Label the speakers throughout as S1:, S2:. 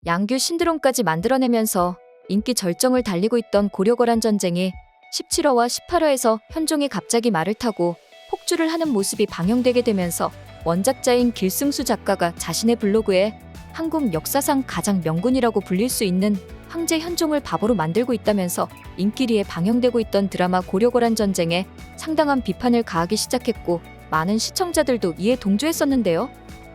S1: 양규 신드롬까지 만들어내면서 인기 절정을 달리고 있던 고려거란 전쟁이 17화와 18화에서 현종이 갑자기 말을 타고 폭주를 하는 모습이 방영되게 되면서 원작자인 길승수 작가가 자신의 블로그에 한국 역사상 가장 명군이라고 불릴 수 있는 황제 현종을 바보로 만들고 있다면서 인기리에 방영되고 있던 드라마 고려거란 전쟁에 상당한 비판을 가하기 시작했고, 많은 시청자들도 이에 동조했었는데요.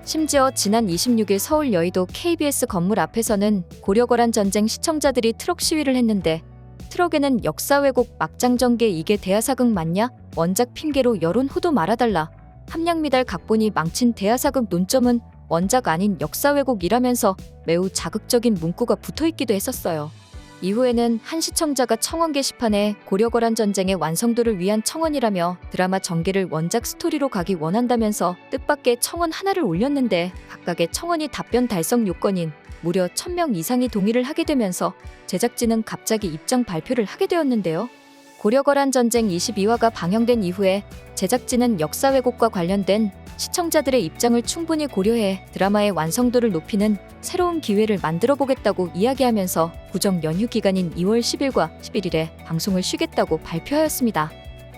S1: 심지어 지난 26일 서울 여의도 KBS 건물 앞에서는 고려거란 전쟁 시청자들이 트럭 시위를 했는데, 트럭에는 역사 왜곡 막장 전개 이게 대하사극 맞냐? 원작 핑계로 여론 호도 말아달라. 함량미달 각본이 망친 대하사극 논점은 원작 아닌 역사 왜곡이라면서 매우 자극적인 문구가 붙어있기도 했었어요. 이후에는 한 시청자가 청원 게시판에 고려거란 전쟁의 완성도를 위한 청원이라며 드라마 전개를 원작 스토리로 가기 원한다면서 뜻밖의 청원 하나를 올렸는데, 각각의 청원이 답변 달성 요건인 무려 1000명 이상이 동의를 하게 되면서 제작진은 갑자기 입장 발표를 하게 되었는데요. 고려거란 전쟁 22화가 방영된 이후에 제작진은 역사 왜곡과 관련된 시청자들의 입장을 충분히 고려해 드라마의 완성도를 높이는 새로운 기회를 만들어 보겠다고 이야기하면서 구정 연휴 기간인 2월 10일과 11일에 방송을 쉬겠다고 발표하였습니다.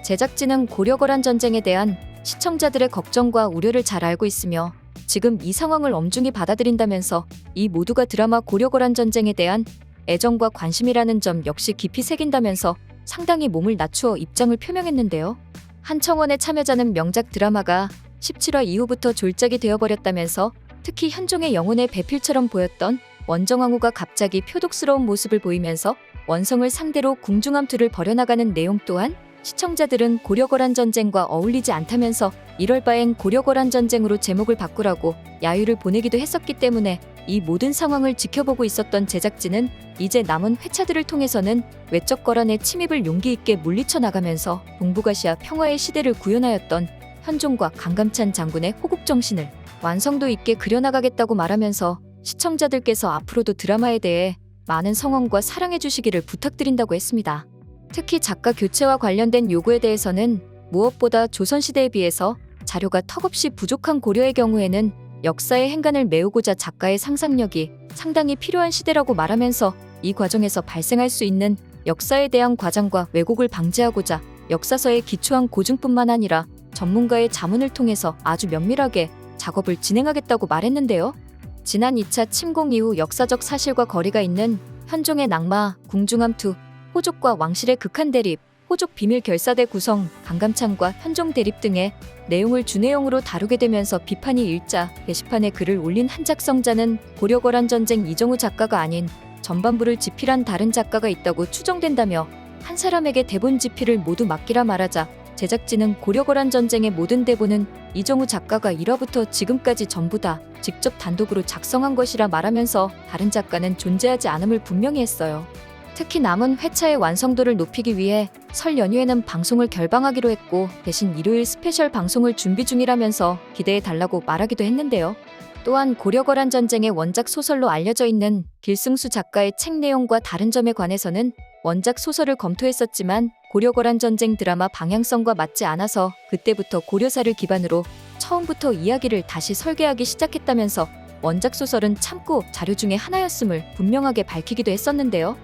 S1: 제작진은 고려거란 전쟁에 대한 시청자들의 걱정과 우려를 잘 알고 있으며 지금 이 상황을 엄중히 받아들인다면서 이 모두가 드라마 고려거란 전쟁에 대한 애정과 관심이라는 점 역시 깊이 새긴다면서 상당히 몸을 낮추어 입장을 표명했는데요. 한 청원의 참여자는 명작 드라마가 17화 이후부터 졸작이 되어버렸다면서 특히 현종의 영혼의 배필처럼 보였던 원정왕후가 갑자기 표독스러운 모습을 보이면서 원성을 상대로 궁중암투를 벌여나가는 내용 또한 시청자들은 고려거란 전쟁과 어울리지 않다면서 1월 바엔 고려거란 전쟁으로 제목을 바꾸라고 야유를 보내기도 했었기 때문에 이 모든 상황을 지켜보고 있었던 제작진은 이제 남은 회차들을 통해서는 외적 거란의 침입을 용기 있게 물리쳐 나가면서 동북아시아 평화의 시대를 구현하였던 현종과 강감찬 장군의 호국 정신을 완성도 있게 그려나가겠다고 말하면서 시청자들께서 앞으로도 드라마에 대해 많은 성원과 사랑해 주시기를 부탁드린다고 했습니다. 특히 작가 교체와 관련된 요구에 대해서는 무엇보다 조선시대에 비해서 자료가 턱없이 부족한 고려의 경우에는 역사의 행간을 메우고자 작가의 상상력이 상당히 필요한 시대라고 말하면서 이 과정에서 발생할 수 있는 역사에 대한 과장과 왜곡을 방지하고자 역사서에 기초한 고증뿐만 아니라 전문가의 자문을 통해서 아주 면밀하게 작업을 진행하겠다고 말했는데요. 지난 2차 침공 이후 역사적 사실과 거리가 있는 현종의 낙마, 궁중암투, 호족과 왕실의 극한 대립, 호족 비밀 결사대 구성, 강감찬과 현종 대립 등의 내용을 주내용으로 다루게 되면서 비판이 일자 게시판에 글을 올린 한 작성자는 고려거란 전쟁 이정우 작가가 아닌 전반부를 집필한 다른 작가가 있다고 추정된다며 한 사람에게 대본 집필을 모두 맡기라 말하자 제작진은 고려거란 전쟁의 모든 대본은 이정우 작가가 1화부터 지금까지 전부 다 직접 단독으로 작성한 것이라 말하면서 다른 작가는 존재하지 않음을 분명히 했어요. 특히 남은 회차의 완성도를 높이기 위해 설 연휴에는 방송을 결방하기로 했고 대신 일요일 스페셜 방송을 준비 중이라면서 기대해달라고 말하기도 했는데요. 또한 고려거란 전쟁의 원작 소설로 알려져 있는 길승수 작가의 책 내용과 다른 점에 관해서는 원작 소설을 검토했었지만 고려거란 전쟁 드라마 방향성과 맞지 않아서 그때부터 고려사를 기반으로 처음부터 이야기를 다시 설계하기 시작했다면서 원작 소설은 참고 자료 중에 하나였음을 분명하게 밝히기도 했었는데요.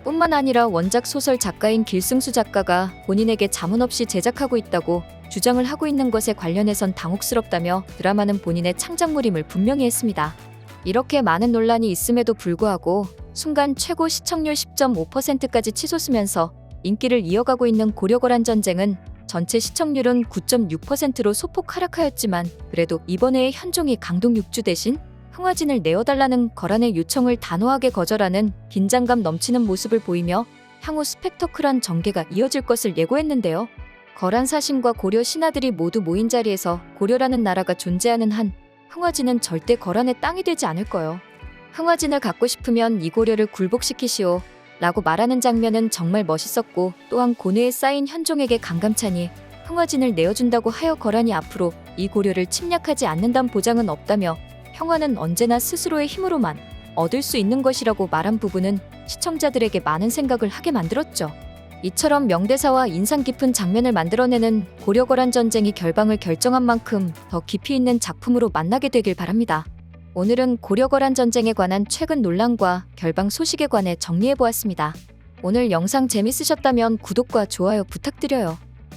S1: 뿐만 아니라 원작 소설 작가인 길승수 작가가 본인에게 자문 없이 제작하고 있다고 주장을 하고 있는 것에 관련해선 당혹스럽다며 드라마는 본인의 창작물임을 분명히 했습니다. 이렇게 많은 논란이 있음에도 불구하고 순간 최고 시청률 10.5%까지 치솟으면서 인기를 이어가고 있는 고려거란 전쟁은 전체 시청률은 9.6%로 소폭 하락하였지만 그래도 이번에 현종이 강동 육주 대신 흥화진을 내어달라는 거란의 요청을 단호하게 거절하는 긴장감 넘치는 모습을 보이며 향후 스펙터클한 전개가 이어질 것을 예고했는데요. 거란 사신과 고려 신하들이 모두 모인 자리에서 고려라는 나라가 존재하는 한 흥화진은 절대 거란의 땅이 되지 않을 거요. 흥화진을 갖고 싶으면 이 고려를 굴복시키시오 라고 말하는 장면은 정말 멋있었고, 또한 고뇌에 쌓인 현종에게 강감찬이 흥화진을 내어준다고 하여 거란이 앞으로 이 고려를 침략하지 않는다는 보장은 없다며 평화는 언제나 스스로의 힘으로만 얻을 수 있는 것이라고 말한 부분은 시청자들에게 많은 생각을 하게 만들었죠. 이처럼 명대사와 인상 깊은 장면을 만들어내는 고려거란 전쟁이 결방을 결정한 만큼 더 깊이 있는 작품으로 만나게 되길 바랍니다. 오늘은 고려거란 전쟁에 관한 최근 논란과 결방 소식에 관해 정리해보았습니다. 오늘 영상 재밌으셨다면 구독과 좋아요 부탁드려요.